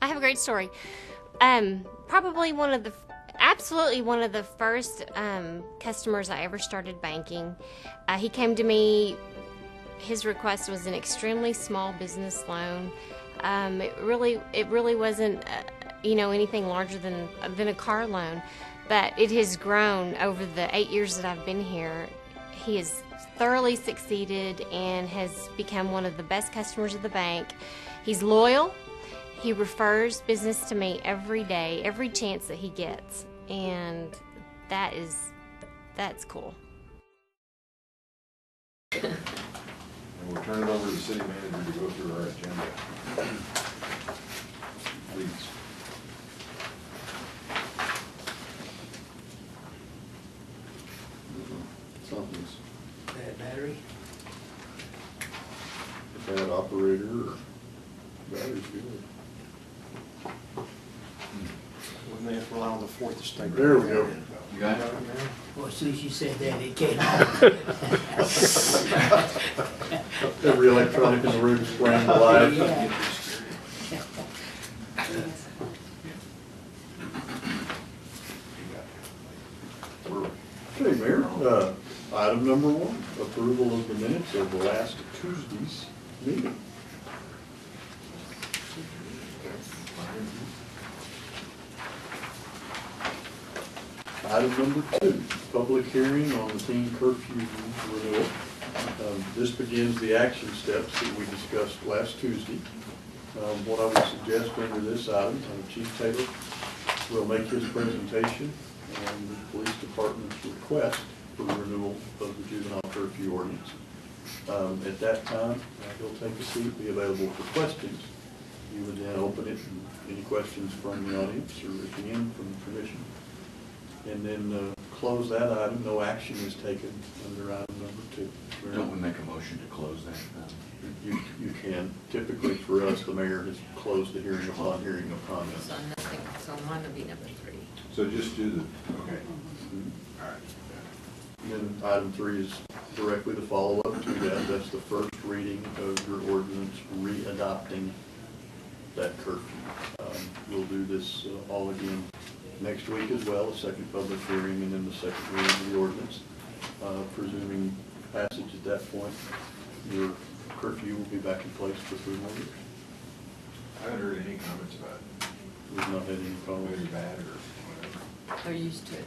I have a great story. Probably absolutely one of the first customers I ever started banking. He came to me. His request was an extremely small business loan. It really wasn't, anything larger than a car loan, but it has grown over the 8 years that I've been here. He has thoroughly succeeded and has become one of the best customers of the bank. He's loyal. He refers business to me every day, every chance that he gets, and that's cool. And we'll turn it over to the city manager to go through our agenda. Please. Something's Bad battery. a bad operator or battery's good. When they have to rely on the fourth estate. There we go. You got it? Well, as soon as you said that, it came on. Every electronic in the room sprang to life. Yeah. Okay, Mayor, item number 1, approval of the minutes of last Tuesday's meeting. Item number 2, public hearing on the teen curfew renewal. This begins the action steps that we discussed last Tuesday. What I would suggest under this item, Chief Taylor will make his presentation on the police department's request for renewal of the juvenile curfew ordinance. At that time, he'll take a seat, be available for questions. You would then open it, and any questions from the audience or at the end from the commission. And then close that item. No action is taken under item number 2. Don't we make a motion to close that? You can. Typically for us, the mayor has closed the hearing upon hearing of comments. So nothing, so mine would be number 3. So just do the, okay. All right. And then item 3 is directly the follow-up to that. That's the first reading of your ordinance re-adopting that curfew. We'll do this all again next week as well, a second public hearing and then the second reading of the ordinance. Presuming passage at that point, your curfew will be back in place for 3 more years. I haven't heard any comments about it. We've not had any comments. Good or bad or whatever. They're used to it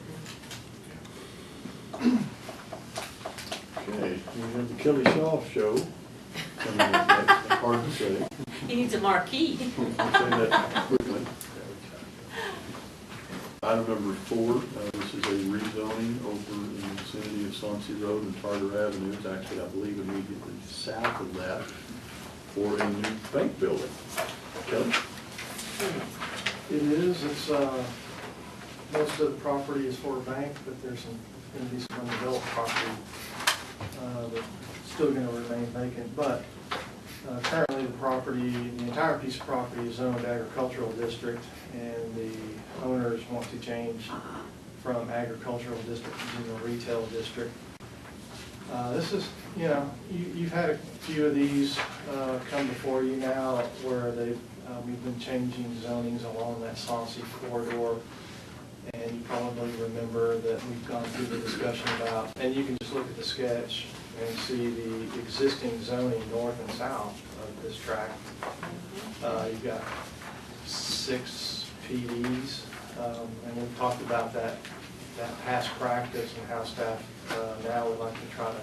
Okay, we have the Kelly Shaw show coming up next. Hard to say. now. He needs a marquee. I'll say that quickly. Item number 4, this is a rezoning over in the vicinity of Sauncey Road and Tartar Avenue. It's actually, I believe, immediately south of that for a new bank building. Kelly? It is. It's most of the property is for a bank, but there's going to be some undeveloped property that's still going to remain vacant. But currently, the entire piece of property is zoned agricultural district, and the owners want to change from agricultural district to retail district. This is, you've had a few of these come before you now where we've been changing zonings along that Sauncey corridor. And you probably remember that we've gone through the discussion about, and you can just look at the sketch and see the existing zoning north and south of this tract. You've got 6 PDs, and we've talked about that past practice and how staff now would like to try to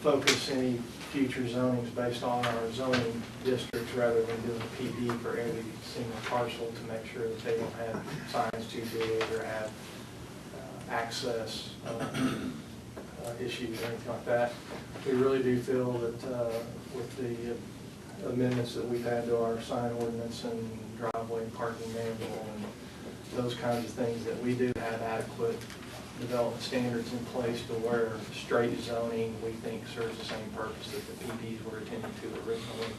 focus any future zonings based on our zoning districts rather than doing a PD for every single parcel to make sure that they don't have signs too big or have access issues or anything like that. We really do feel that with the amendments that we've had to our sign ordinance and driveway and parking manual and those kinds of things, that we do have adequate development standards in place to where straight zoning, we think, serves the same purpose that the PDs were intended to originally.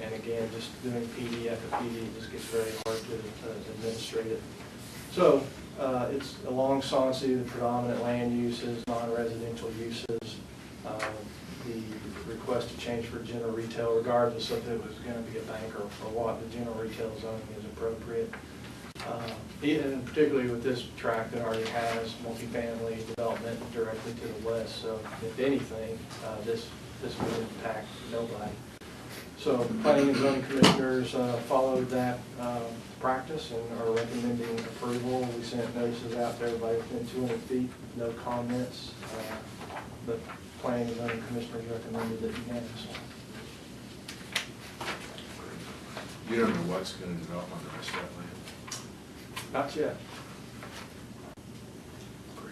And again, just doing PD after PD just gets very hard to administrate it. So it's along Sauncey, the predominant land uses, non-residential uses. the request to change for general retail, regardless if it was going to be a bank or what, the general retail zoning is appropriate. And particularly with this tract that already has multifamily development directly to the west, so if anything, this would impact nobody. So the planning and zoning commissioners followed that practice and are recommending approval. We sent notices out to everybody within 200 feet, no comments. But planning and zoning commissioners recommended it unanimously. You don't know what's gonna develop on the rest of that land? Not yet.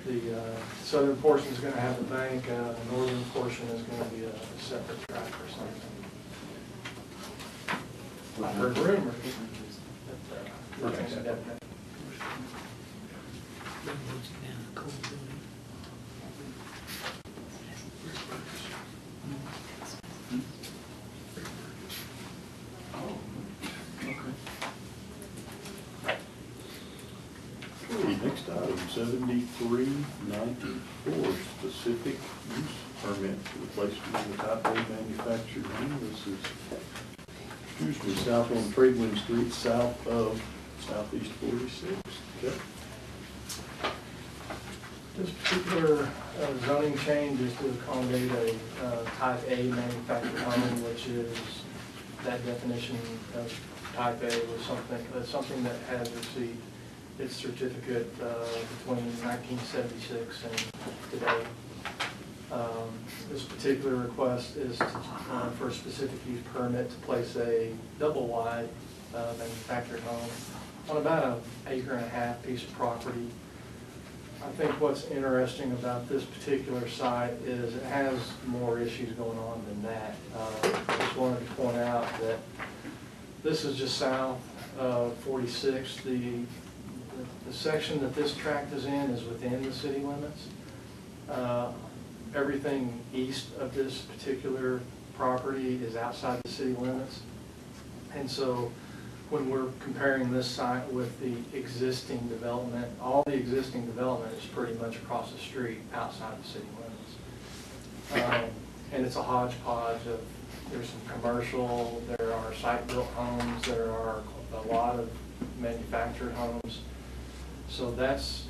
The southern portion is going to have a bank, the northern portion is going to be a separate tract or something. I heard rumors, but nothing's definite. Then goes down the coal building. Okay, next item, 7394, specific use permit for the placement of the type A manufactured home. This is, south on Tradewind Street, south of Southeast 46. Okay. This particular zoning change is to accommodate a type A manufactured home, which is, that definition of type A was something that has received its certificate between 1976 and today. This particular request is for a specific use permit to place a double-wide manufactured home on about an 1.5 acre piece of property. I think what's interesting about this particular site is it has more issues going on than that. I just wanted to point out that this is just south of 46. The section that this tract is in is within the city limits. Everything east of this particular property is outside the city limits. And so when we're comparing this site with the existing development, all the existing development is pretty much across the street outside the city limits. And it's a hodgepodge of, there's some commercial, there are site-built homes, there are a lot of manufactured homes. So that's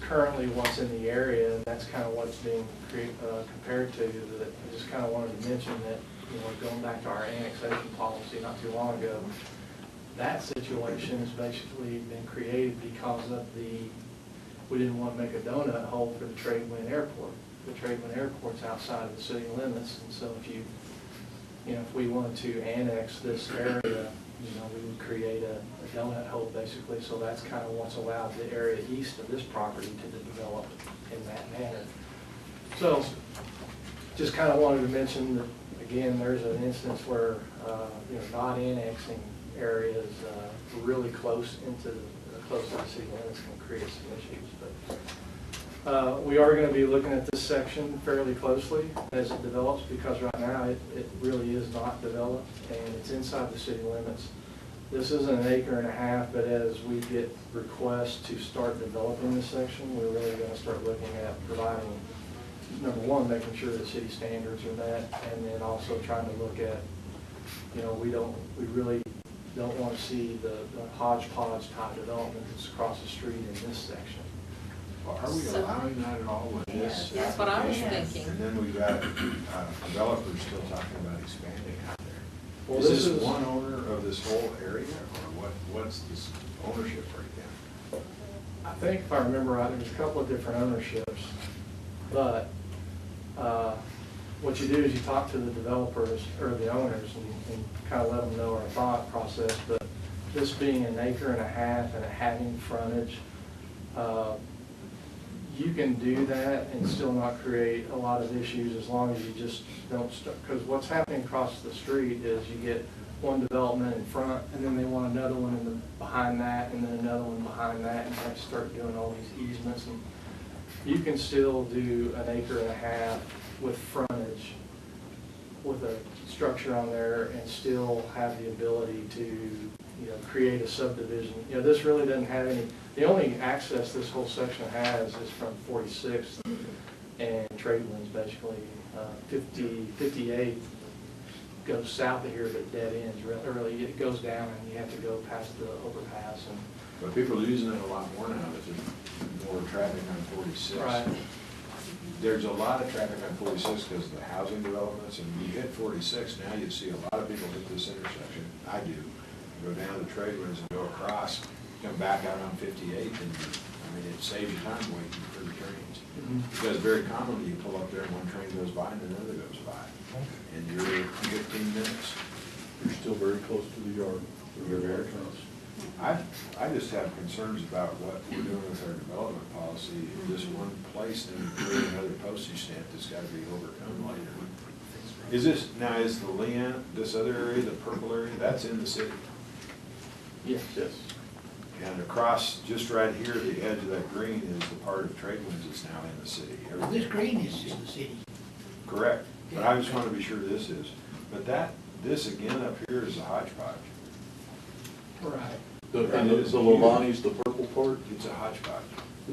currently what's in the area, and that's kind of what's being compared to. That I just kind of wanted to mention that, you know, going back to our annexation policy not too long ago, that situation has basically been created because of we didn't want to make a donut hole for the Tradewind Airport. The Tradewind Airport's outside of the city limits, and so if we wanted to annex this area, we would create a donut hole basically. So that's kind of what's allowed the area east of this property to develop in that manner. So just kind of wanted to mention that, again, there's an instance where not annexing areas really close to the city limits can create some issues. But we are going to be looking at this section fairly closely as it develops, because right now it really is not developed and it's inside the city limits. This isn't an 1.5 acres, but as we get requests to start developing this section, we're really going to start looking at providing, number one, making sure the city standards are met, and then also trying to look at, we really don't want to see the hodgepodge type development that's across the street in this section. Well, are we allowing that at all with this? That's what I was application? thinking. And then we've got developers still talking about expanding out there. Well, Is this this is one owner of this whole area, or what's this ownership breakdown? I think if I remember right, there's a couple of different ownerships, but what you do is you talk to the developers or the owners and kind of let them know our thought process. But this being 1.5 acres and it having frontage, you can do that and still not create a lot of issues as long as you just don't start. Because what's happening across the street is you get one development in front, and then they want another one behind that, and then another one behind that, and you have to start doing all these easements. And you can still do 1.5 acres with frontage, with a structure on there, and still have the ability to create a subdivision. This really doesn't have any. The only access this whole section has is from 46th and trade winds basically. 58 goes south of here, but dead ends, really, it goes down and you have to go past the overpass and. But people are using it a lot more now, there's more traffic on 46. Right. There's a lot of traffic on 46 because of the housing developments, and when you hit 46, now you see a lot of people hit this intersection. I do. Go down the trade winds and go across, come back out on 58, and I mean, it saves you time waiting for the trains. Because very commonly, you pull up there and one train goes by and another goes by, and you're 15 minutes. You're still very close to the yard. You're very close. I just have concerns about what we're doing with our development policy. Just one place and create another postage stamp that's got to be overcome later. Is this, now is the Leon, this other area, the purple area, that's in the city? Yes. Yes. And across, just right here, the edge of that green is the part of trade winds that's now in the city. Well, this green is in the city. Correct, but I just want to be sure this is. But this again up here is a hodgepodge. Right. And the Levani's the purple part? It's a hodgepodge.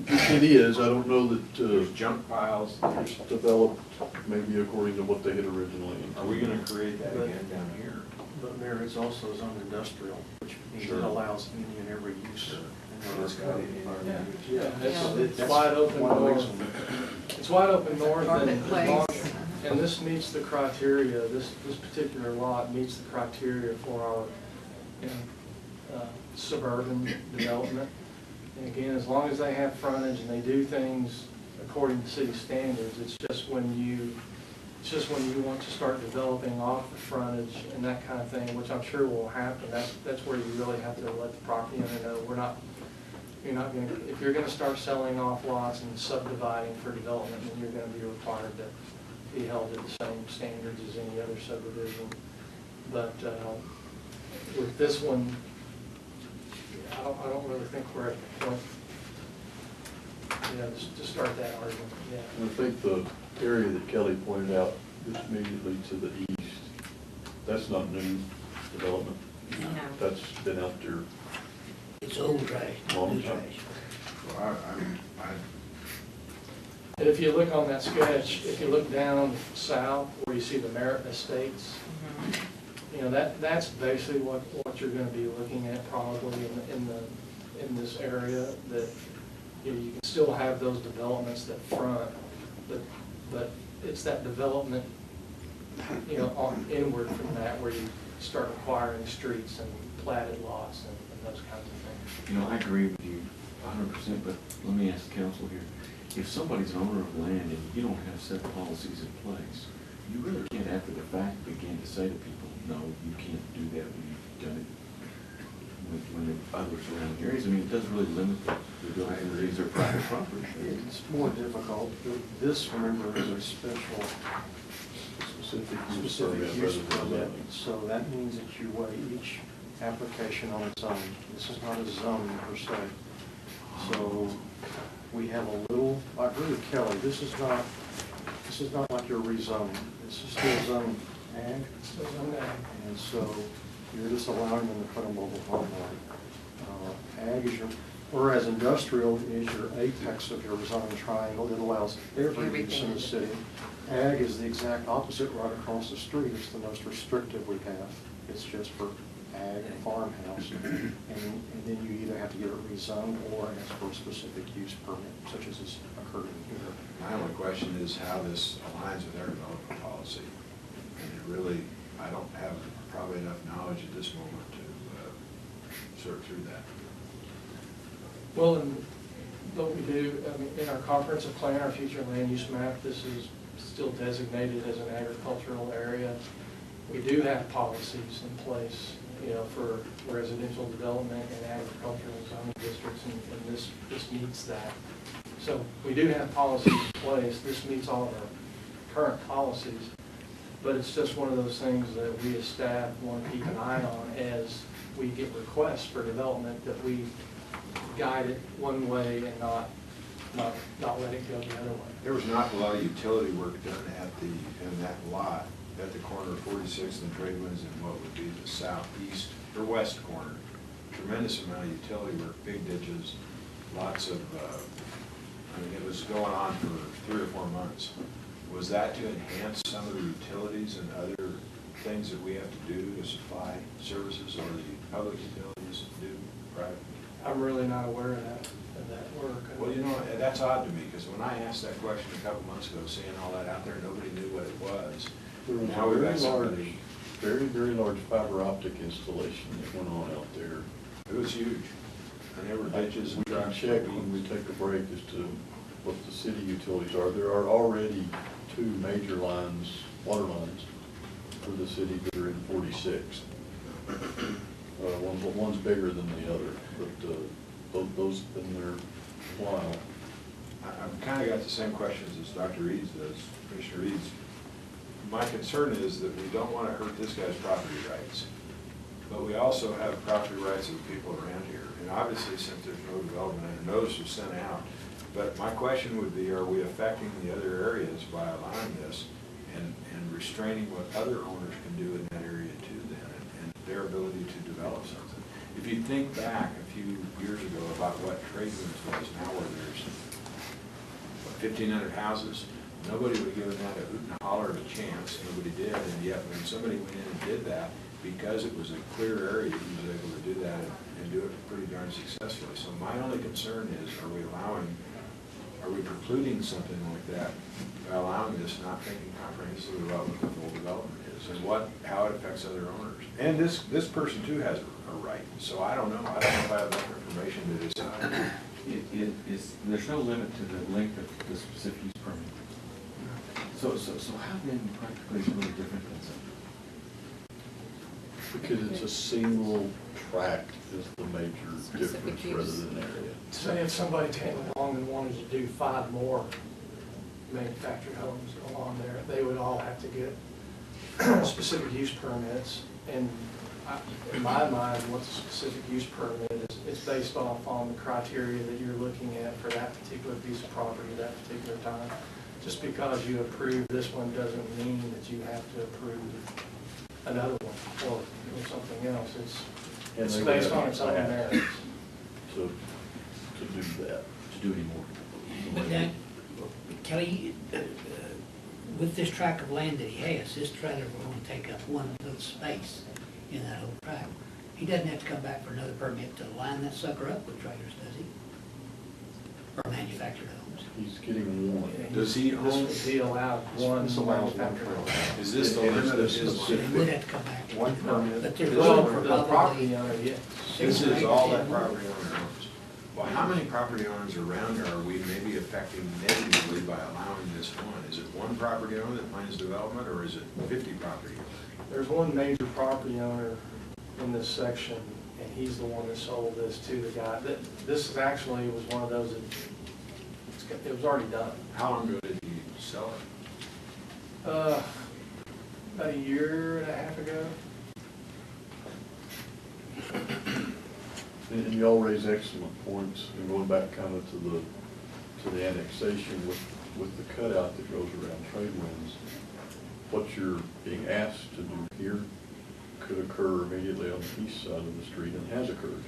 It is, I don't know that, There's junk piles, it's developed maybe according to what they had originally. are we gonna create that again down here? But Mayor, it's also zoned industrial, which means Sure. it allows any and every use. It's got any Yeah, other use. yeah, it's wide open north. It's wide open north and and this meets the criteria, this particular lot meets the criteria for our, you know, suburban development. And again, as long as they have frontage and they do things according to city standards, it's just when you want to start developing off the frontage and that kind of thing, which I'm sure will happen, that's where you really have to let the property owner know, you're not gonna, if you're gonna start selling off lots and subdividing for development, then you're gonna be required to be held to the same standards as any other subdivision. But, with this one, I don't really think we're at the point, to start that argument, yeah. And I think the area that Kelly pointed out just immediately to the east, that's not new development. No. That's been out there. It's old trash, not Long new time. trash. Well, And if you look on that sketch, if you look down south where you see the Merritt Estates, you know, that's basically what you're gonna be looking at probably in this area, that, you know, you can still have those developments that front, but it's that development, you know, on inward from that where you start acquiring streets and platted lots and those kinds of things. You know, I agree with you 100%, but let me ask the council here. If somebody's an owner of land and you don't have set policies in place, you really can't, after the fact, begin to say to people, no, you can't do that when you've done it when the other surrounding areas. I mean, it does really limit the ability to use their private property. It's more difficult. This, remember, is a special, Specific use specific use permit rather than permit. zoning. So that means that you weigh each application on its own. This is not a zone per se. So we have a little, I agree with Kelly, this is not like you're rezoning. This is still zone ag. So on that, And so you're just allowing them to put a mobile home on. Ag is whereas industrial is your apex of your zoning triangle. It allows every use in the city. Ag is the exact opposite right across the street. It's the most restrictive we have. It's just for ag and farmhouse. And then you either have to get it rezoned or ask for a specific use permit, such as is occurring here. My only question is how this aligns with our development policy. And it really, I don't have probably enough knowledge at this moment to sort through that. well, and what we do, I mean, in our comprehensive plan, our future land use map, this is still designated as an agricultural area. We do have policies in place, you know, for residential development and agricultural zoning districts, and this meets that. So we do have policies in place. This meets all of our current policies, but it's just one of those things that we as staff want to keep an eye on as we get requests for development, that we guide it one way and not let it go the other way. There was not a lot of utility work done in that lot, at the corner of 46th and Trade Winds and what would be the southeast or west corner. Tremendous amount of utility work, big ditches, lots of I mean, it was going on for 3 or 4 months. Was that to enhance some of the utilities and other things that we have to do to supply services, or the public utilities do private? I'm really not aware of that work. Well, you know, that's odd to me, because when I asked that question a couple months ago, seeing all that out there, nobody knew what it was. There was Now a we've very got somebody, large, very large fiber optic installation that went on out there. it was huge. And there were ditches We and can trucks. check when we take a break as to what the city utilities are. There are already 2 major lines, water lines, for the city that are in 46. One's bigger than the other, but those have been there a while. I've kind of got the same questions as Dr. Eads does, Commissioner Eads. My concern is that we don't want to hurt this guy's property rights, but we also have property rights of the people around here. And obviously, since there's no development, and a notice was sent out. But my question would be, are we affecting the other areas by allowing this and restraining what other owners can do in that area too then, and their ability to develop something? If you think back a few years ago about what trade winds was, now where there's 1,500 houses, nobody would have given that a hoot and a holler of a chance. Nobody did, and yet when somebody went in and did that, because it was a clear area, he was able to do that and do it pretty darn successfully. So my only concern is, are we precluding something like that by allowing this, not thinking comprehensively about what the full development is and how it affects other owners? And this person too has a right. So I don't know. I don't know if I have enough information to decide. There's no limit to the length of the specific use permit. So how then practically is it really different than something? Because it's a single tract is the major Specific difference use. rather than area. Say if somebody came along and wanted to do 5 more manufactured homes along there, they would all have to get specific use permits. And in my mind, what's a specific use permit is, it's based off on the criteria that you're looking at for that particular piece of property at that particular time. Just because you approve this one doesn't mean that you have to approve another one or something else. And It's they based would on have its to own ask merits. To do that. To do any more? But that, Kelly, with this tract of land that he has, this trailer will only take up one little space in that whole tract. He doesn't have to come back for another permit to line that sucker up with trailers, does he? Or manufactured homes. He's getting one. Does he own? He allowed one This allows one manufactured home. permit. Is this the It is limit of this his specific. So land? he would have to come back. One permit. But there's Well, room for for the property probably owner, yes. This is all that property owner owns. Well, how many property owners around here are we maybe affecting negatively by allowing this one? Is it one property owner that plans development, or is it 50 property owners? There's one major property owner in this section, and he's the one that sold this to the guy. This is actually was one of those that, it was already done. How long ago did he sell it? About a year and a half ago. And y'all raise excellent points, and going back kind of to the annexation with the cutout that goes around trade winds. What you're being asked to do here could occur immediately on the east side of the street and has occurred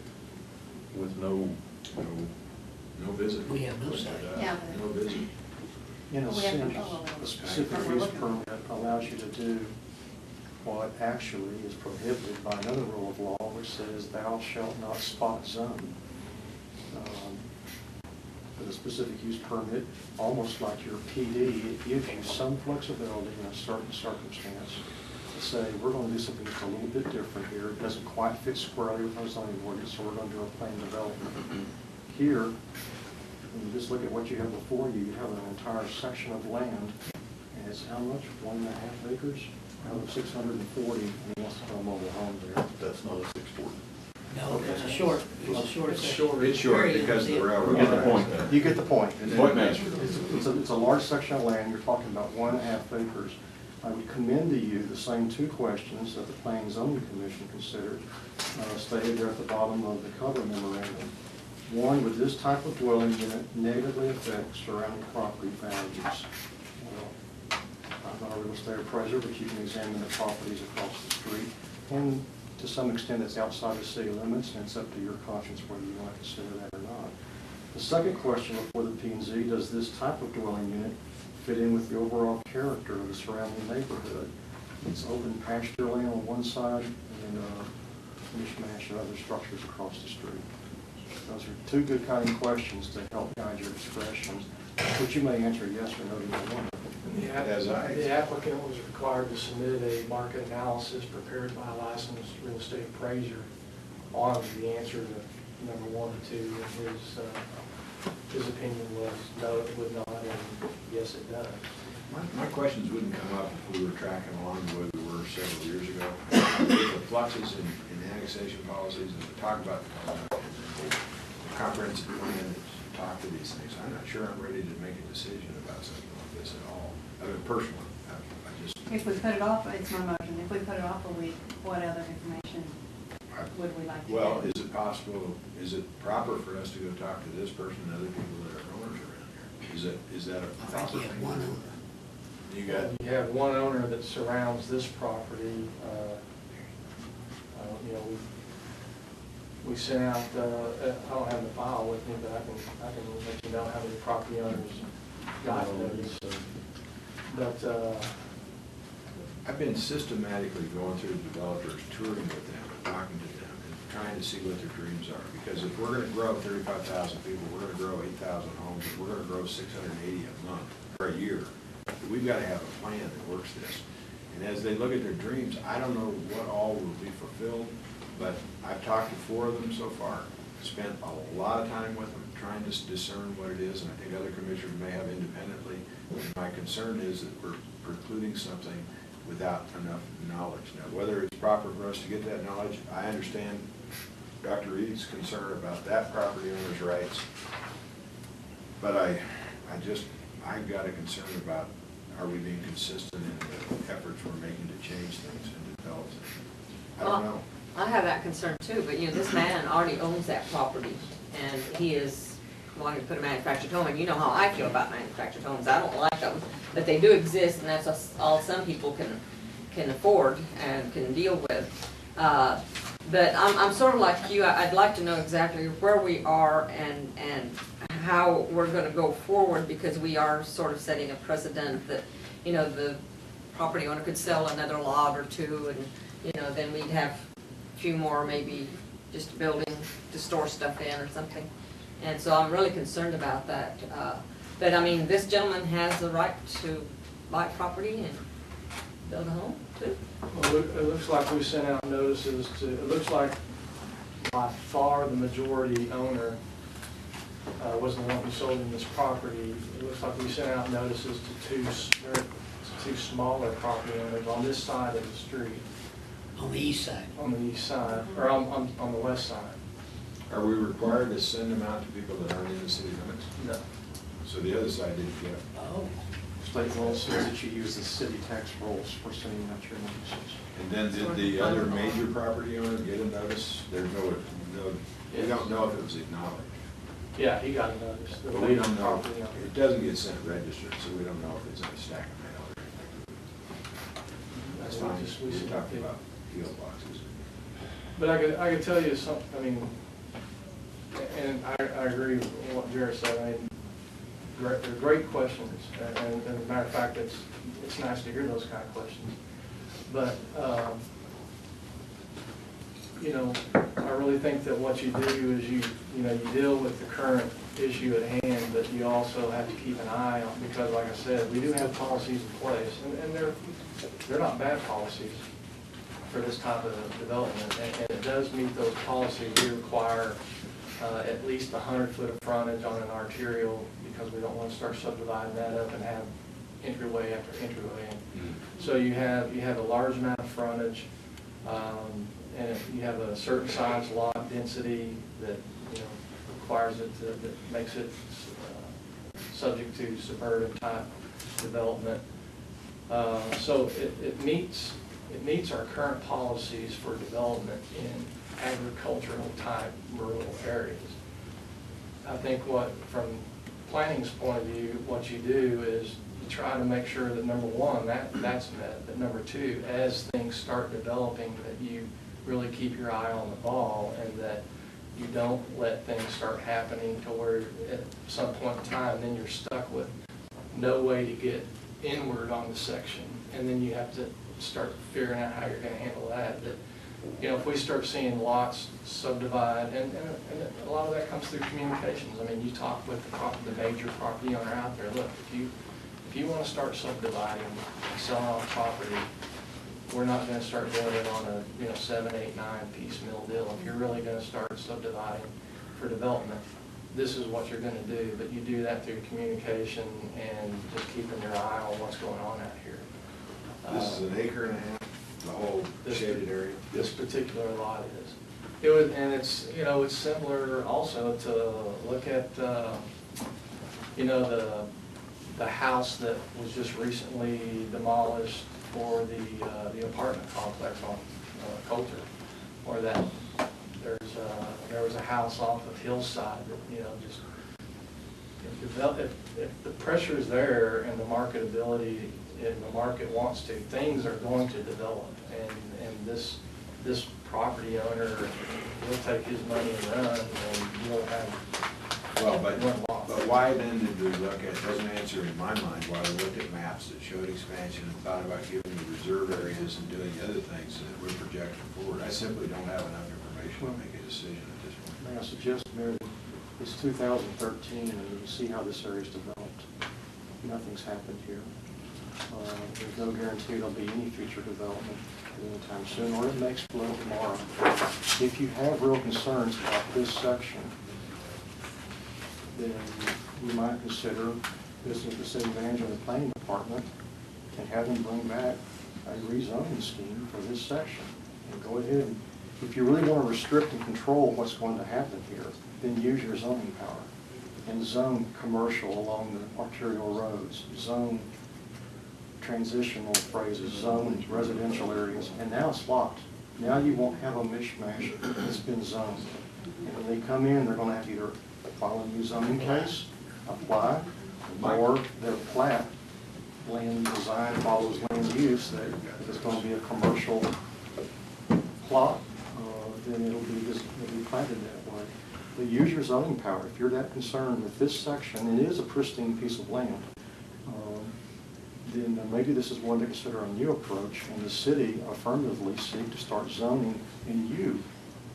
with no visit. We have no say. Yeah. No visit. In a We have sense, control over a it. specific Or we're use looking. permit allows you to do what actually is prohibited by another rule of law, which says thou shalt not spot zone. But a specific use permit, almost like your PD, it gives you some flexibility in a certain circumstance to say, we're going to do something that's a little bit different here. It doesn't quite fit squarely with our zoning ordinance, so we're going to do a planned development. Here, when you just look at what you have before you, you have an entire section of land, and it's how much? 1.5 acres out of 640, and he wants to put a mobile home there. That's not a 640. No, it's a short It's section. short. It's short Very because of the easy. railroad. You get the point. You get the point. Point made. It's a large section of land, you're talking about 1.5 acres. I would commend to you the same 2 questions that the Planning and Zoning Commission considered, stated there at the bottom of the cover memorandum. One, would this type of dwelling unit negatively affect surrounding property values? Well, I'm not a real estate appraiser, but you can examine the properties across the street. And to some extent, it's outside the city limits, and it's up to your conscience whether you want to consider that or not. The second question before the P&Z, does this type of dwelling unit fit in with the overall character of the surrounding neighborhood? It's open pasture land on one side and a mishmash of other structures across the street. Those are two good kind of questions to help guide your discretion, which you may answer yes or no to either one. The applicant was required to submit a market analysis prepared by a licensed real estate appraiser on the answer to number 1 and 2. And his opinion was no, it would not, and yes, it does. My questions wouldn't come up if we were tracking along the way we were several years ago. With the fluxes in annexation policies and we talk about the comprehensive plan to talk to these things, I'm not sure I'm ready to make a decision about something like this at all. I mean, personally, I just... If we put it off, it's my motion, if we put it off a week, what other information would we like to get? Well, is it possible, is it proper for us to go talk to this person and other people that are owners around here? Is that a I proper think you have thing? one owner. You You have one owner that surrounds this property. You know, we sent out, I don't have the file with me, but I can let you know how many property owners got notice. But, I've been systematically going through the developers, touring with them, and talking to them, and trying to see what their dreams are. Because if we're gonna grow 35,000 people, we're gonna grow 8,000 homes, and we're gonna grow 680 a month, or a year, we've gotta have a plan that works this. And as they look at their dreams, I don't know what all will be fulfilled, but I've talked to 4 of them so far, spent a lot of time with them, trying to discern what it is, and I think other commissioners may have independently. And my concern is that we're precluding something without enough knowledge. Now, whether it's proper for us to get that knowledge, I understand Dr. Reed's concern about that property owner's rights, but I've got a concern about, are we being consistent in the efforts we're making to change things and develop things? I don't know. I have that concern too, but you know, this man already owns that property, and he is wanting to put a manufactured home, and you know how I feel about manufactured homes. I don't like them, but they do exist, and that's all some people can afford and can deal with. But I'm sort of like you. I'd like to know exactly where we are and how we're going to go forward, because we are sort of setting a precedent that, you know, the property owner could sell another lot or two, and you know, then we'd have a few more, maybe just a building to store stuff in or something. And so I'm really concerned about that. But I mean, this gentleman has the right to buy property and build a home too. well, it looks like we sent out notices to, it looks like by far the majority owner was the one who sold him this property. It looks like we sent out notices to two smaller property owners on this side of the street. On the east side. On the east side, or on the west side. Are we required to send them out to people that aren't in the city limits? No. So the other side didn't get it. Oh. State law says that you use the city tax rolls for sending out your notices. And then did the other major property owner get a notice? There's no, we don't know if it was acknowledged. Yeah, he got a notice. The But we don't major know, property owner. it doesn't get sent registered, so we don't know if it's in a stack of mail or anything. That's fine, We we're should talking update. about PO boxes. But I could tell you something, I mean, and I agree with what Jared said. I mean, they're great questions, and as a matter of fact, it's nice to hear those kind of questions. But, you know, I really think that what you do is you deal with the current issue at hand, but you also have to keep an eye on, because like I said, we do have policies in place, and they're not bad policies for this type of development, and it does meet those policies. We require at least 100 foot of frontage on an arterial, because we don't want to start subdividing that up and have entryway after entryway. So you have a large amount of frontage, and if you have a certain size lot density that requires it to, that makes it subject to suburban type development. So it meets our current policies for development in agricultural type rural areas. I think from planning's point of view, what you do is you try to make sure that number one, that's met, but number two, as things start developing, that you really keep your eye on the ball, and that you don't let things start happening to where at some point in time, then you're stuck with no way to get inward on the section. And then you have to start figuring out how you're gonna handle that. That, you know, if we start seeing lots subdivide, and a lot of that comes through communications. I mean, you talk with the major property owner out there, look, if you wanna start subdividing, selling off property, we're not gonna start doing it on a, you know, 7, 8, 9 piecemeal deal. If you're really gonna start subdividing for development, this is what you're gonna do, but you do that through communication and just keeping your eye on what's going on out here. This is an acre and a half, the whole shaded area? This particular lot is. It was, and it's, you know, it's similar also to look at, you know, the house that was just recently demolished for the apartment complex on Coulter, or that there was a house off of Hillside that, you know, just if the pressure is there and the marketability and the market wants to, things are going to develop, and this property owner will take his money and run, and you'll have. Well, but why then did we look at, doesn't answer in my mind, why we looked at maps that showed expansion and thought about giving the reserve areas and doing the other things that we're projecting forward? I simply don't have enough information to make a decision at this point. May I suggest, Mayor, that it's 2013 and you can see how this area's developed. Nothing's happened here. There's no guarantee there'll be any future development anytime soon, or it may explode tomorrow. If you have real concerns about this section, then you might consider visiting the city manager and the planning department and have them bring back a rezoning scheme for this section. And go ahead, and if you really want to restrict and control what's going to happen here, then use your zoning power and zone commercial along the arterial roads, zone transitional phrases, zone residential areas, and now it's locked. Now you won't have a mishmash. It's been zoned. And when they come in, they're going to have to either file a new zoning case, apply, or their plat, land design follows land use, that if it's going to be a commercial plot, then it'll be planted that way. But use your zoning power. If you're that concerned with this section, and it is a pristine piece of land, then maybe this is one to consider a new approach, and the city affirmatively seek to start zoning, and you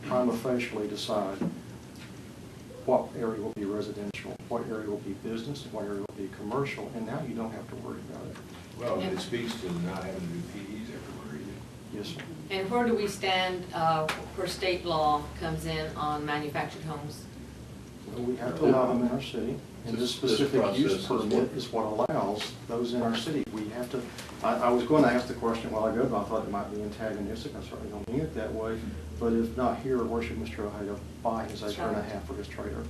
prima facie decide what area will be residential, what area will be business, and what area will be commercial, and now you don't have to worry about it. Well, it speaks to not having to do PDs everywhere either. Yes, sir. And where do we stand where state law comes in on manufactured homes? Well, we have to allow them in our city, and this specific use permit is what allows those in our city. We have to, I was going to ask the question a while ago, but I thought it might be antagonistic. I certainly don't mean it that way. But if not here, where should Mr. Ojeda buy his acre and a half for his trailer?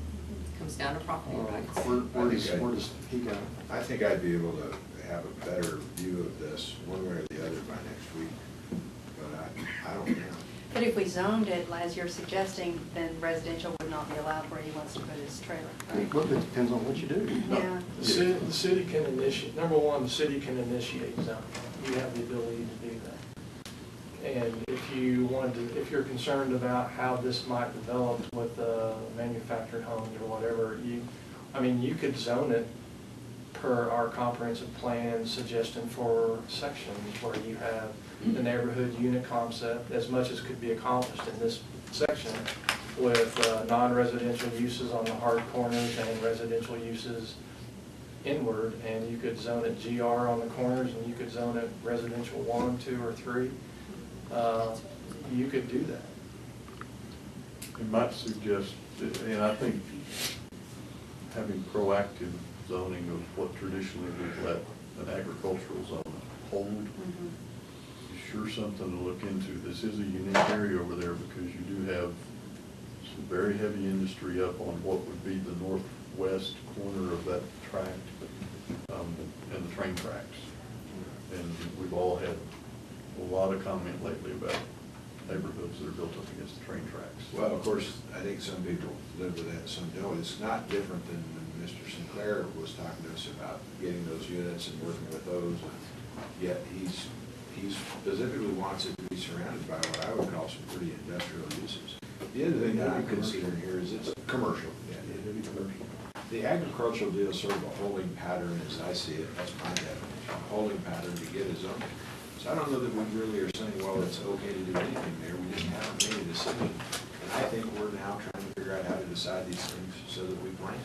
Comes down to property rights. Where does he go? I think I'd be able to have a better view of this one way or the other by next week, but I don't know. But if we zoned it, as you're suggesting, then residential would not be allowed where he wants to put his trailer, right? Well, it depends on what you do. Yeah. The city can initiate, number one, the city can initiate zoning. You have the ability to do that. And if you wanted to, if you're concerned about how this might develop with manufactured homes or whatever, you could zone it per our comprehensive plan suggestion for sections where you have the neighborhood unit concept as much as could be accomplished in this section with non-residential uses on the hard corners and residential uses inward, and you could zone it GR on the corners, and you could zone it residential 1, 2, or 3. You could do that. You might suggest, and I think having proactive zoning of what traditionally we've let an agricultural zone hold is sure something to look into. This is a unique area over there because you do have some very heavy industry up on what would be the northwest corner of that tract and the train tracks. And we've all had a lot of comment lately about neighborhoods that are built up against the train tracks. Well, of course, I think some people live with that, some don't. It's not different than when Mr. Sinclair was talking to us about getting those units and working with those. Yet he specifically wants it to be surrounded by what I would call some pretty industrial uses. The other thing that I'm considering here is it's commercial. Yeah, it'll be commercial. The agricultural deal is sort of a holding pattern, as I see it, that's my definition, a holding pattern to get a zoning. So I don't know that we really are saying, well, it's okay to do anything there, we just haven't made a decision. And I think we're now trying to figure out how to decide these things so that we plan.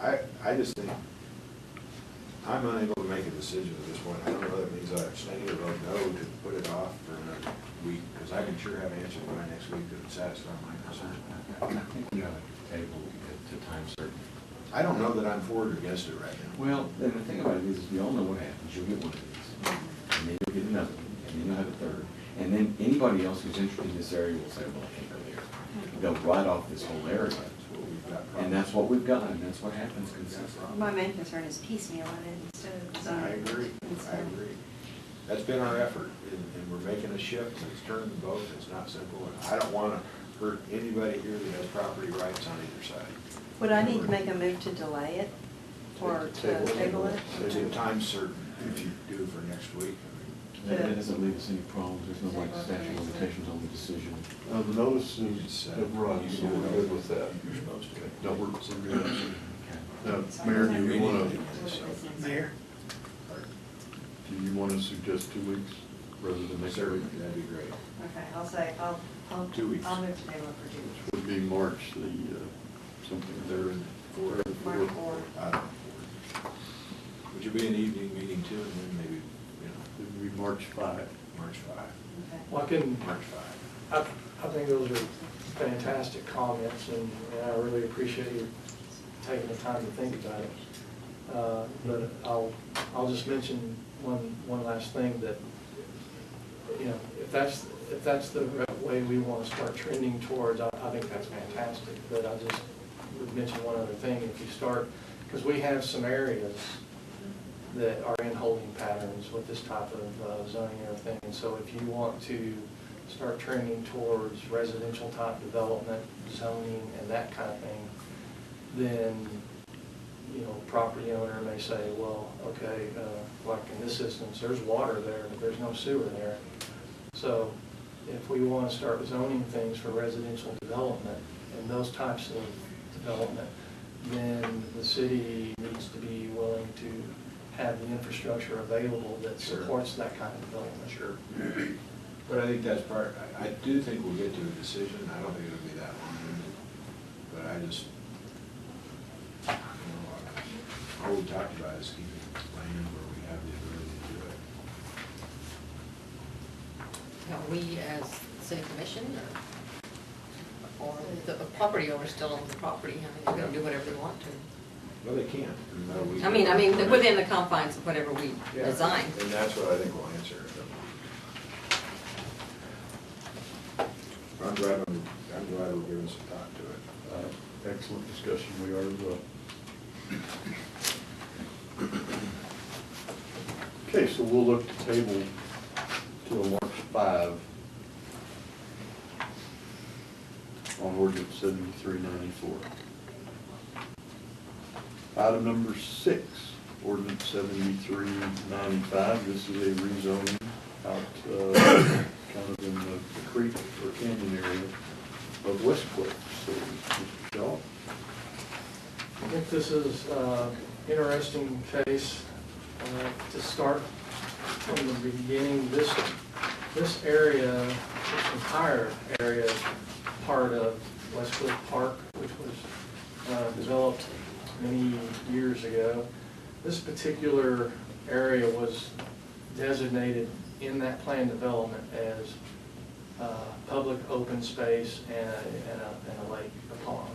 I just think, I'm unable to make a decision at this point. I don't know whether it means I abstain or vote no to put it off for another week, because I can sure have an answer by next week that would satisfy my concern. I think we ought to table to time certain. I don't know that I'm for it or against it right now. Well, then the thing about it is, we all know what happens. You'll get one of these, and then you'll get another one, and then you'll have a third. And then anybody else who's interested in this area will say, well, I can't go there. They'll write off this whole area. And that's what we've got, and that's what happens consistently. My main concern is piecemealing it instead of zoning. I agree, I agree. That's been our effort, and we're making a shift, and it's turning the boat, it's not simple, and I don't want to hurt anybody here that has property rights on either side. Would I need to make a move to delay it or to table it? It's a time certain, if you do for next week. That doesn't leave us any problems. There's no like statute of limitations on the decision. The notices have run, so we're good with that. You're supposed to. No, we're good. Mayor, do you want to, Mayor? do you want to suggest 2 weeks rather than next Sir, week? that'd be great. Okay, I'll 2 weeks. I'll move to table it for 2 weeks. Would be March something there. March 4th. Which would be an evening meeting too, and then maybe, It would be March 5. March 5. Okay. Well, I can, March 5. I think those are fantastic comments, and I really appreciate you taking the time to think about it. But I'll just mention one last thing, that, you know, if that's the way we want to start trending towards, I think that's fantastic. But I just would mention one other thing. If you start, because we have some areas that are in holding patterns with this type of zoning and everything. And so if you want to start trending towards residential type development, zoning, and that kind of thing, then, you know, property owner may say, well, okay, like in this instance, there's water there, but there's no sewer there. So if we want to start zoning things for residential development and those types of development, then the city needs to be willing to have the infrastructure available that supports that kind of development. Sure. But I think that's part, I do think we'll get to a decision. I don't think it'll be that long. But I just, you know, all we talked about is keeping land where we have the ability to do it. Are we as city commission or the property owner still owns the property? I mean, they're gonna do whatever they want to. Well, they can. I mean, within the confines of whatever we Yeah, design. and that's what I think will answer it. I'm glad we're giving some thought to it. Excellent discussion, we are as well. Okay, so we'll look to table till March 5 on ordinance 7394. Item number 6, ordinance 7395. This is a rezoning out kind of in the creek or canyon area of West Cliff. So, Mr. Shaw. I think this is an interesting case to start from the beginning. This area, this entire area, is part of West Cliff Park, which was developed many years ago. This particular area was designated in that plan development as public open space and a lake, a pond.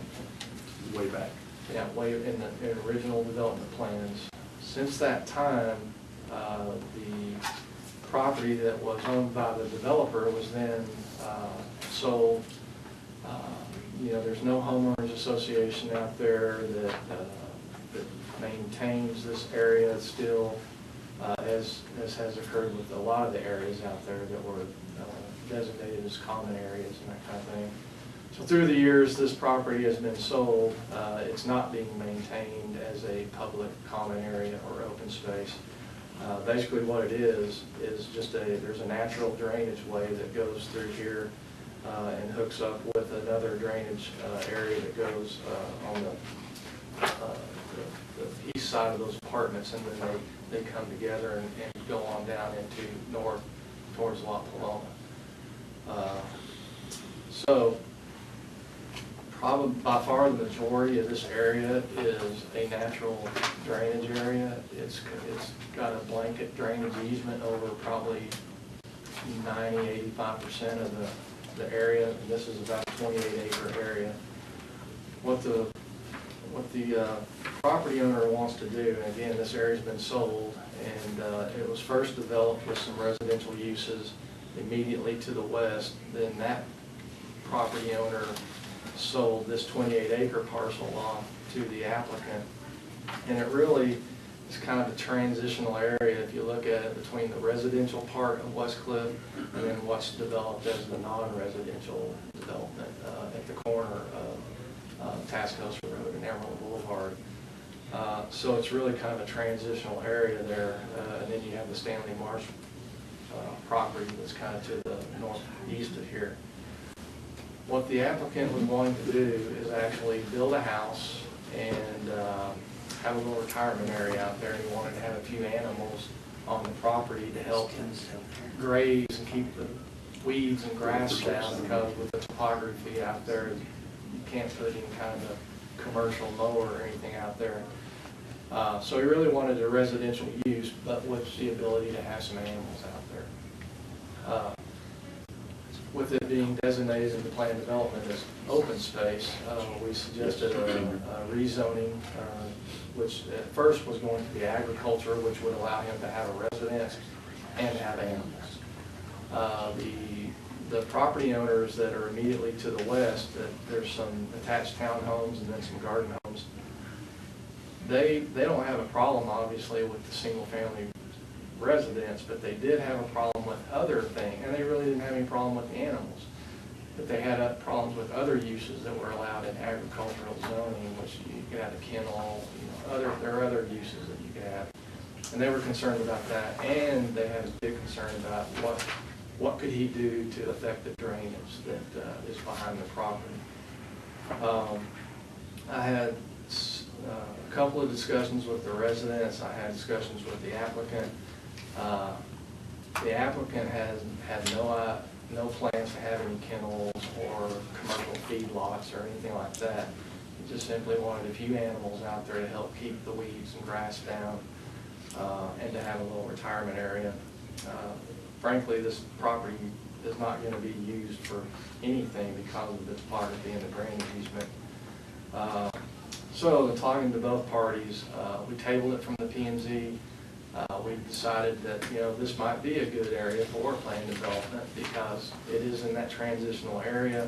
Way back. Yeah, way in the original development plans. Since that time, the property that was owned by the developer was then sold. You know, there's no homeowners association out there that maintains this area still, as has occurred with a lot of the areas out there that were designated as common areas and that kind of thing. So through the years, this property has been sold. It's not being maintained as a public common area or open space. Basically what it is just there's a natural drainage way that goes through here. and hooks up with another drainage area that goes on the east side of those apartments, and then they come together and go on down into north towards La Paloma. So probably by far the majority of this area is a natural drainage area. It's got a blanket drainage easement over probably 90–85% of the area, and this is about a 28-acre area. What the property owner wants to do, and again, this area's been sold, and it was first developed with some residential uses immediately to the west. Then that property owner sold this 28-acre parcel off to the applicant, and it really is kind of a transitional area if you look at it between the residential part of West Cliff and then what's developed as the non-residential development at the corner of Tascosa Road and Amarillo Boulevard. So it's really kind of a transitional area there, and then you have the Stanley Marsh property that's kind of to the northeast of here. What the applicant was wanting to do is actually build a house and have a little retirement area out there. He wanted to have a few animals on the property to help graze and keep the weeds and grass down, because with the topography out there, you can't put any kind of a commercial mower or anything out there. So he really wanted a residential use, but with the ability to have some animals out there. With it being designated in the plan development as open space, we suggested a rezoning, which at first was going to be agriculture, which would allow him to have a residence and have animals. The property owners that are immediately to the west, there's some attached townhomes and then some garden homes. They don't have a problem, obviously, with the single-family residents, but they did have a problem with other things, and they really didn't have any problem with the animals. But they had problems with other uses that were allowed in agricultural zoning, which you could have a kennel, there are other uses that you could have. And they were concerned about that, and they had a big concern about what could he do to affect the drainage that is behind the property. I had a couple of discussions with the residents. I had discussions with the applicant. The applicant has had no plans to have any kennels or commercial feedlots or anything like that. He just simply wanted a few animals out there to help keep the weeds and grass down, and to have a little retirement area. Frankly, this property is not going to be used for anything because of the topography and the drainage easement. So, in talking to both parties, we tabled it from the P&Z. We decided that this might be a good area for plan development because it is in that transitional area.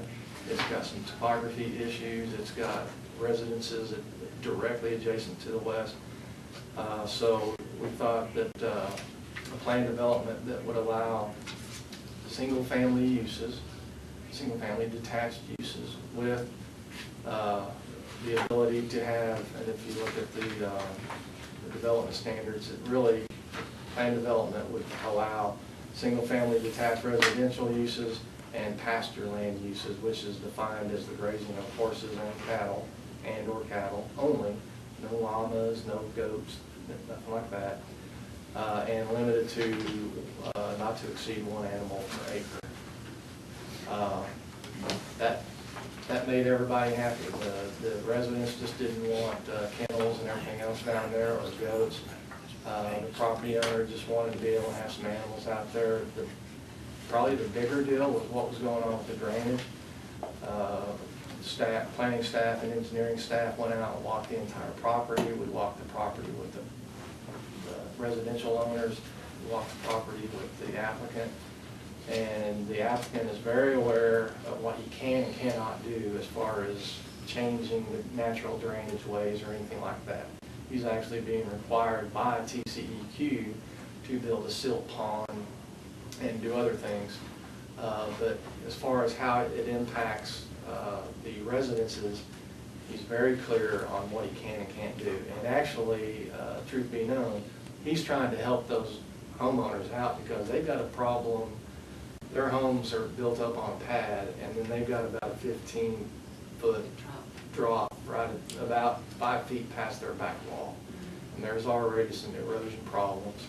It's got some topography issues. It's got residences directly adjacent to the west. So we thought that a plan development that would allow single-family uses, single-family detached uses with the ability to have, and if you look at the development standards, it really, plan development would allow single-family detached residential uses and pasture land uses, which is defined as the grazing of horses and cattle or cattle only, no llamas, no goats, nothing like that, and limited to not to exceed one animal per acre. That made everybody happy. The residents just didn't want kennels and everything else down there, or goats. The property owner just wanted to be able to have some animals out there. Probably the bigger deal was what was going on with the drainage. Planning staff and engineering staff went out and walked the entire property. We walked the property with the residential owners. We walked the property with the applicant. And the applicant is very aware of what he can and cannot do as far as changing the natural drainage ways or anything like that. He's actually being required by TCEQ to build a silt pond and do other things. But as far as how it impacts the residences, he's very clear on what he can and can't do. And actually, truth be known, he's trying to help those homeowners out because they've got a problem their homes are built up on a pad, and then they've got about a 15-foot drop right at about 5 feet past their back wall. And there's already some erosion problems.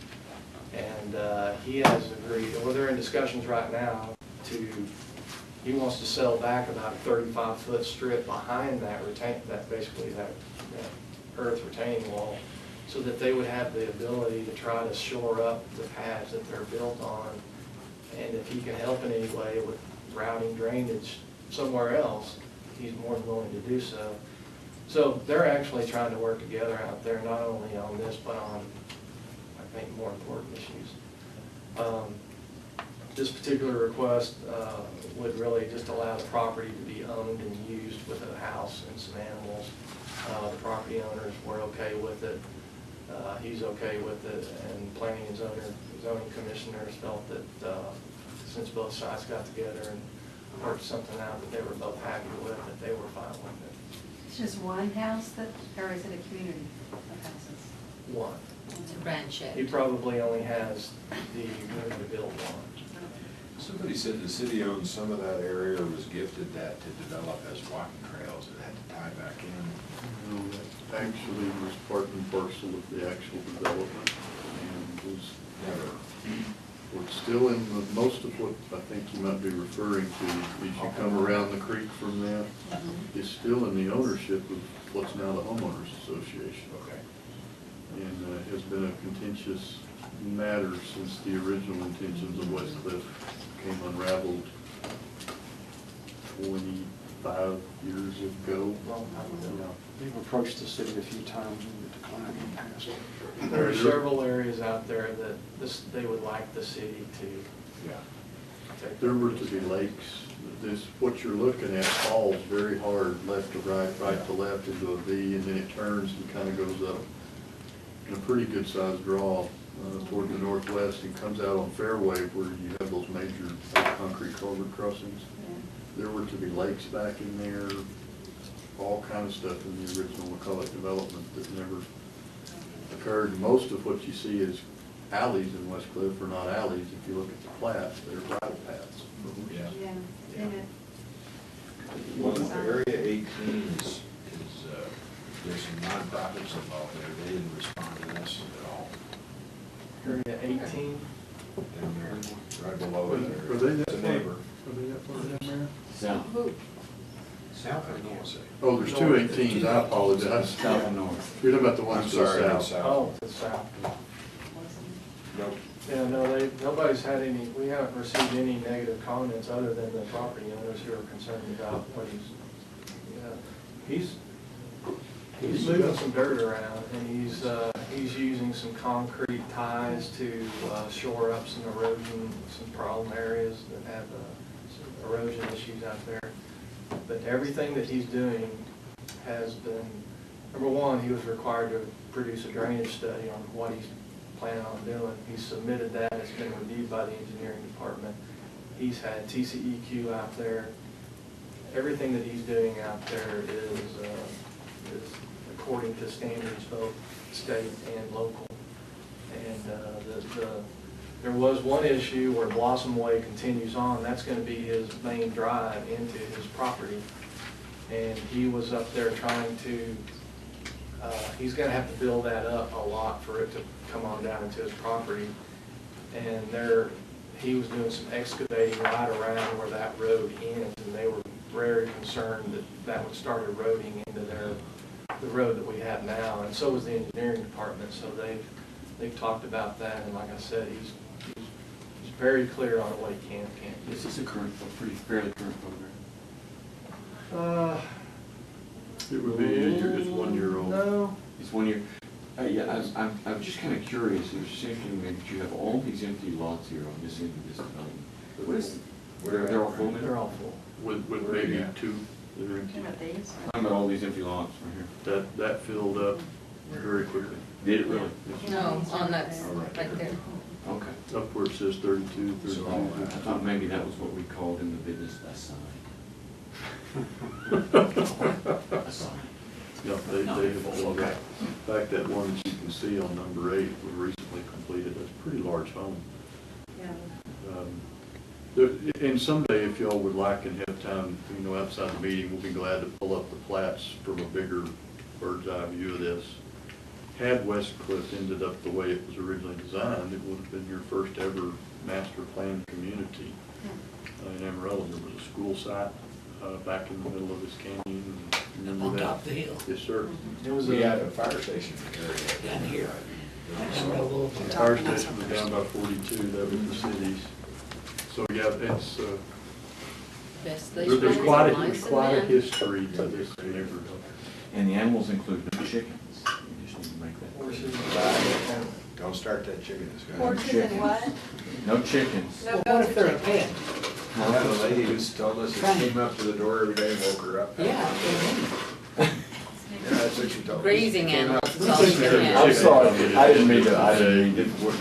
And he has agreed, well, they're in discussions right now he wants to sell back about a 35-foot strip behind that basically that earth retaining wall, so that they would have the ability to try to shore up the pads that they're built on. And if he can help in any way with routing drainage somewhere else, he's more than willing to do so. So they're actually trying to work together out there, not only on this, but on, I think, more important issues. This particular request would really just allow the property to be owned and used with a house and some animals. The property owners were okay with it. He's okay with it, and planning and zoning commissioners felt that since both sides got together and worked something out that they were both happy with, that they were fine with it. It's just one house that, or is it a community of houses? One. It's a ranch He probably only has the room to build one. Somebody said the city owns some of that area, or was gifted that to develop as walking trails, and had to tie back in. No, that actually was part and parcel of the actual development, and was Never. It's still in most of what I think you might be referring to, as you come around the creek from that, is still in the ownership of what's now the homeowners association. Okay. And has been a contentious matter since the original intentions of West Cliff came unraveled 25 years ago. Long time ago. We've approached the city a few times and declined in the past. There are several areas out there that they would like the city to Yeah. If there were to be lakes, what you're looking at falls very hard left to right, right to left into a V, and then it turns and kind of goes up in a pretty good sized draw toward the northwest and comes out on Fairway where you have those major concrete culvert crossings. There were to be lakes back in there, all kind of stuff in the original McCulloch development that never occurred. Most of what you see is alleys in West Cliff are not alleys. If you look at the plats, they're bridle paths. Yeah. Yeah. Well, Area 18 is there's some nonprofits involved there. They didn't respond to this at all. Area 18. Down there, right below it there. Are they that It's a far? neighbor. Are they that far down there? South. South, I can't say. Oh, there's two 18s, I apologize. South and north. You're talking about the I'm ones to the sorry, I meant south. south. Oh, to the south. Nope. Yeah, no, nobody's had any, we haven't received any negative comments other than the property owners who are concerned about what he's moving some dirt around, and he's using some concrete ties to shore up some erosion, some problem areas that have some erosion issues out there. But everything that he's doing has been, number one, he was required to produce a drainage study on what he's planning on doing. He's submitted that, it's been reviewed by the engineering department. He's had TCEQ out there. Everything that he's doing out there is according to standards, both state and local. And there was one issue where Blossom Way continues on. That's going to be his main drive into his property. And he was up there trying to, he's going to have to build that up a lot for it to come on down into his property. And he was doing some excavating right around where that road ends, and they were very concerned that that would start eroding into the road that we have now. And so was the engineering department. So they've talked about that, and like I said, he's very clear on what he can and can't do. Is this a fairly current program? It would be, it's 1 year old. No. It's 1 year. Yeah, I'm just kind of curious. It seems to me that you have all these empty lots here on this end of this development. What is, they're all full now? They're all full. With Where maybe you at? two that are empty. Talking about these? I'm about all these empty lots right here. That filled up very quickly. Did it really? No, on that, right there. Okay. Up where it says 32, 32. I thought maybe that was what we called in the business a sign. A sign. Yeah, they have filled Okay. up. In fact, that one that you can see on number 8 was recently completed. That's a pretty large home. Yeah. And someday, if y'all would like and have time, outside the meeting, we'll be glad to pull up the plats from a bigger bird's eye view of this. Had West Cliff ended up the way it was originally designed, it would have been your first ever master planned community. In Amarillo, there was a school site back in the middle of this canyon. Remember On that? top of the hill. Yes, sir. We had a fire station area. Down here. The fire station was down by 42, that was the city's. So, yeah, it's, Best there's they should quite mice and a men. history to this neighborhood. And the animals include no chickens. You just need to make that clear. Don't start that chicken discussion. Horses and what? No chickens. No Well, what if goats or they're a chickens? pet? I had a lady who's told us that she came up to the door every day and woke her up. Yeah. Yeah, that's what she told us. Grazing Came up- animals is all you can I'm have. sorry, I didn't mean to,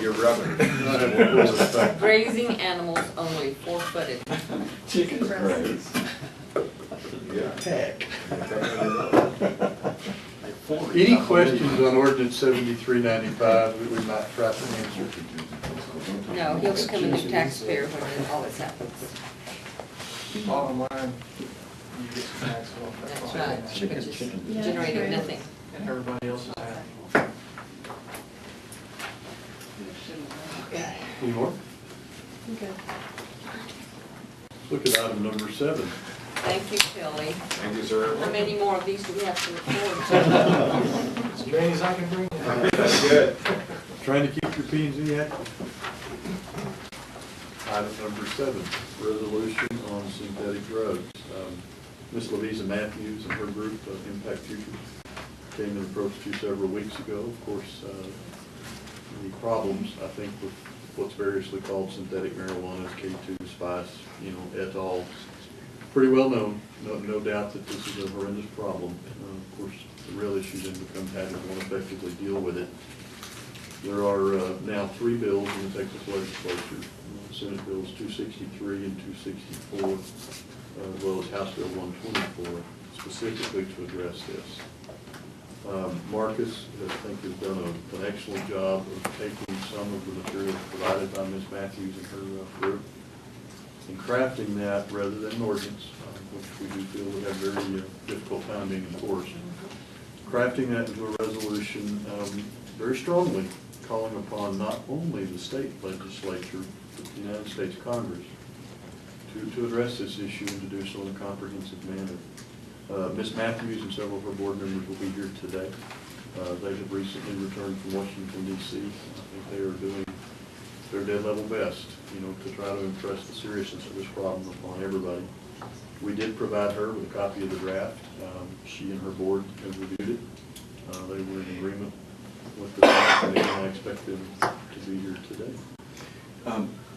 You're rubbing it. Grazing animals only, 4-footed. Chickens graze. Yeah. Heck. Any questions on ordinance 7395 that we might try to answer? No, he'll become a new taxpayer when it always happens. Bottom line, you get some tax bill. That's right, which is Yeah, generating that's nothing. And everybody else is happy. Any more? Okay. Look at item number 7. Thank you, Kelly. Thank you, sir. How many more of these do we have to record? As many as I can bring. That's good. Trying to keep your P and Z active. Item number 7, resolution on synthetic drugs. Ms. Louisa Matthews and her group, Impact Future, came and approached you several weeks ago. Of course, the problems, I think, with what's variously called synthetic marijuana, K2, spice, et al. Pretty well known. No doubt that this is a horrendous problem. Of course, the real issue then becomes how do one effectively deal with it. There are now 3 bills in the Texas legislature, Senate Bills 263 and 264, as well as House Bill 124, specifically to address this. Marcus, I think, has done an excellent job of taking some of the materials provided by Ms. Matthews and her group and crafting that rather than an ordinance, which we do feel would have very difficult time being enforced. Crafting that into a resolution very strongly calling upon not only the state legislature, but the United States Congress to address this issue and to do so in a comprehensive manner. Ms. Matthews and several of her board members will be here today. They have recently returned from Washington, D.C. I think they are doing their dead level best, to try to impress the seriousness of this problem upon everybody. We did provide her with a copy of the draft. She and her board have reviewed it. They were in agreement with the draft, and I expect them to be here today.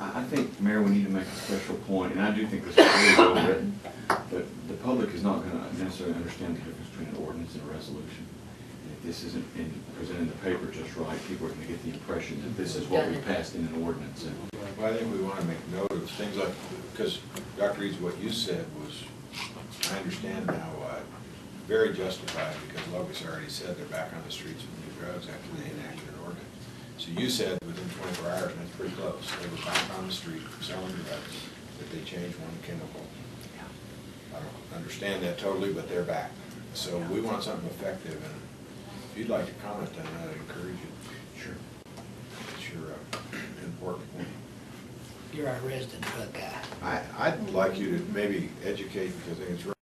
I think, Mayor, we need to make a special point, and I do think this is very well written, but the public is not going to necessarily understand the difference between an ordinance and a resolution. And if this isn't presented in the paper just right, people are going to get the impression that this is what we passed in an ordinance. Well, I think we want to make note of things like, because Dr. Eads, what you said was, I understand now, very justified, because Logus already said they're back on the streets with new drugs after they enacted an ordinance. So you said within 24 hours, and that's pretty close, they were back on the street selling drugs, that they changed one chemical. I don't understand that totally, but they're back. So we want something effective, and if you'd like to comment on that, I'd encourage you. Sure. It's your important point. You're our resident drug guy. I'd like you to maybe educate, because I think it's